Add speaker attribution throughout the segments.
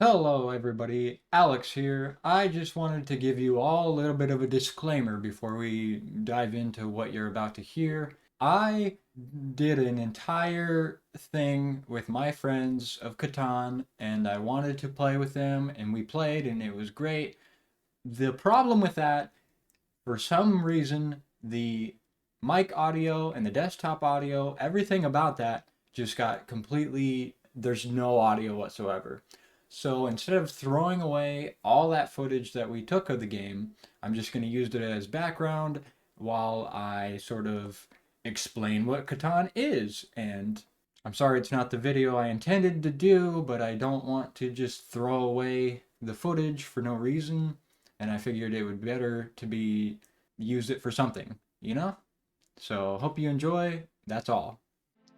Speaker 1: Hello, everybody. Alex here. I just wanted to give you all a little bit of a disclaimer before we dive into what you're about to hear. I did an entire thing with my friends of Catan, and I wanted to play with them, and we played, and it was great. The problem with that, for some reason, the mic audio and the desktop audio, everything about that just got completely, there's no audio whatsoever. So instead of throwing away all that footage that we took of the game, I'm just going to use it as background while I sort of explain what Catan is. And I'm sorry it's not the video I intended to do, but I don't want to just throw away the footage for no reason. And I figured it would be better to be use it for something, you know? So hope you enjoy. That's all.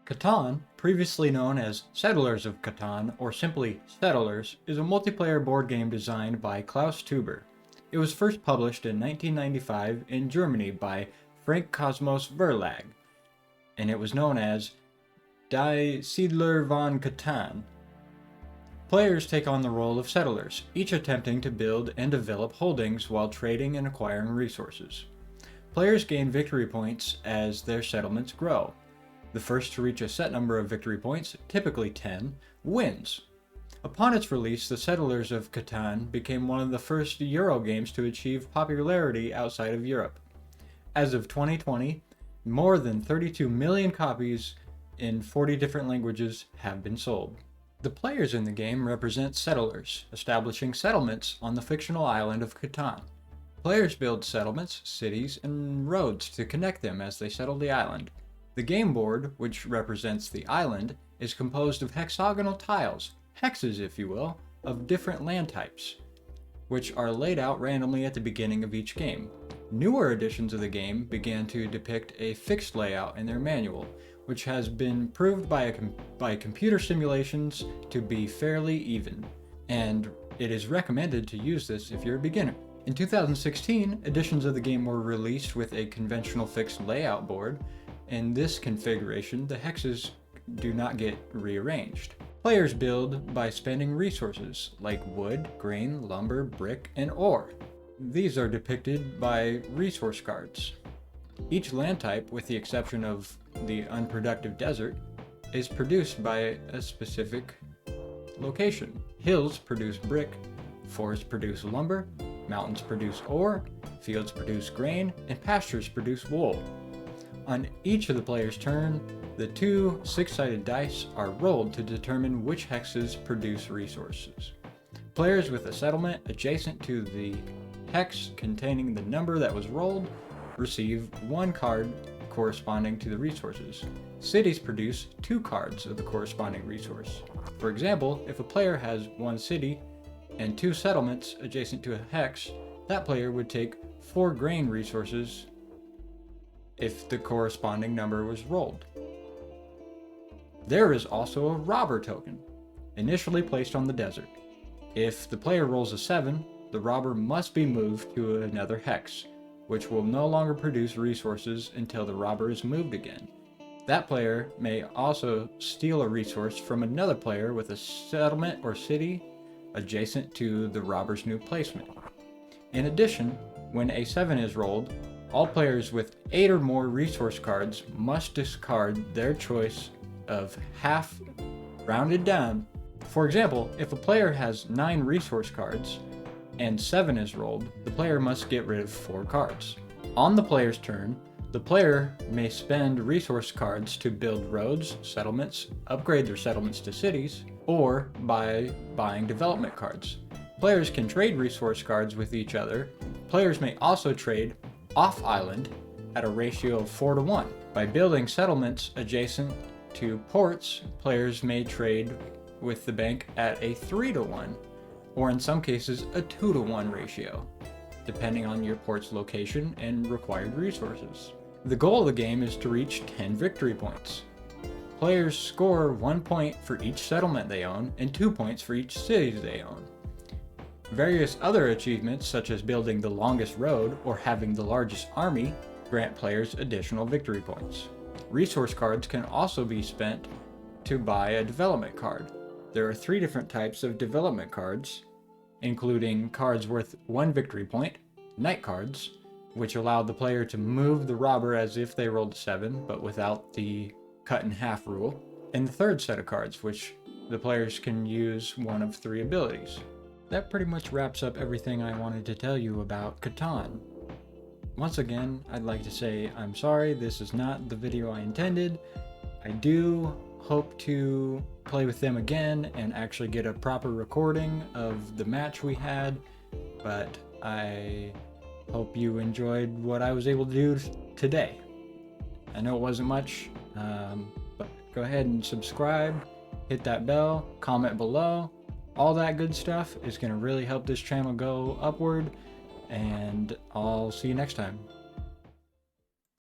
Speaker 1: Catan, previously known as Settlers of Catan or simply Settlers, is a multiplayer board game designed by Klaus Tuber. It was first published in 1995 in Germany by Frank Cosmos Verlag, and it was known as Die Siedler von Catan. Players take on the role of settlers, each attempting to build and develop holdings while trading and acquiring resources. Players gain victory points as their settlements grow. The first to reach a set number of victory points, typically 10, wins. Upon its release, the Settlers of Catan became one of the first Euro games to achieve popularity outside of Europe. As of 2020, more than 32 million copies in 40 different languages have been sold. The players in the game represent settlers, establishing settlements on the fictional island of Catan. Players build settlements, cities, and roads to connect them as they settle the island. The game board, which represents the island, is composed of hexagonal tiles, hexes if you will, of different land types, which are laid out randomly at the beginning of each game. Newer editions of the game began to depict a fixed layout in their manual, which has been proved by computer simulations to be fairly even, and it is recommended to use this if you're a beginner. In 2016, editions of the game were released with a conventional fixed layout board. In this configuration, the hexes do not get rearranged. Players build by spending resources like wood, grain, lumber, brick, and ore. These are depicted by resource cards. Each land type, with the exception of the unproductive desert, is produced by a specific location. Hills produce brick, forests produce lumber, mountains produce ore, fields produce grain, and pastures produce wool. On each of the player's turn, the two six-sided dice are rolled to determine which hexes produce resources. Players with a settlement adjacent to the hex containing the number that was rolled receive one card corresponding to the resources. Cities produce two cards of the corresponding resource. For example, if a player has one city and two settlements adjacent to a hex, that player would take 4 grain resources if the corresponding number was rolled. There is also a robber token, initially placed on the desert. If the player rolls a 7, the robber must be moved to another hex, which will no longer produce resources until the robber is moved again. That player may also steal a resource from another player with a settlement or city adjacent to the robber's new placement. In addition, when a 7 is rolled, all players with 8 or more resource cards must discard their choice of half rounded down. For example, if a player has 9 resource cards and 7 is rolled, the player must get rid of 4 cards. On the player's turn, the player may spend resource cards to build roads, settlements, upgrade their settlements to cities, or by buying development cards. Players can trade resource cards with each other. Players may also trade off-island at a ratio of 4-1. By building settlements adjacent to ports, players may trade with the bank at a 3-1, or in some cases a 2-1 ratio, depending on your port's location and required resources. The goal of the game is to reach 10 victory points. Players score 1 point for each settlement they own and 2 points for each city they own. Various other achievements, such as building the longest road or having the largest army, grant players additional victory points. Resource cards can also be spent to buy a development card. There are 3 different types of development cards, including cards worth 1 victory point, night cards, which allow the player to move the robber as if they rolled a 7, but without the cut in half rule, and the third set of cards, which the players can use one of 3 abilities. That pretty much wraps up everything I wanted to tell you about Catan. Once again, I'd like to say I'm sorry, this is not the video I intended. I do hope to play with them again and actually get a proper recording of the match we had, but I hope you enjoyed what I was able to do today. I know it wasn't much, but go ahead and subscribe, hit that bell, comment below. All that good stuff is going to really help this channel go upward, and I'll see you next time.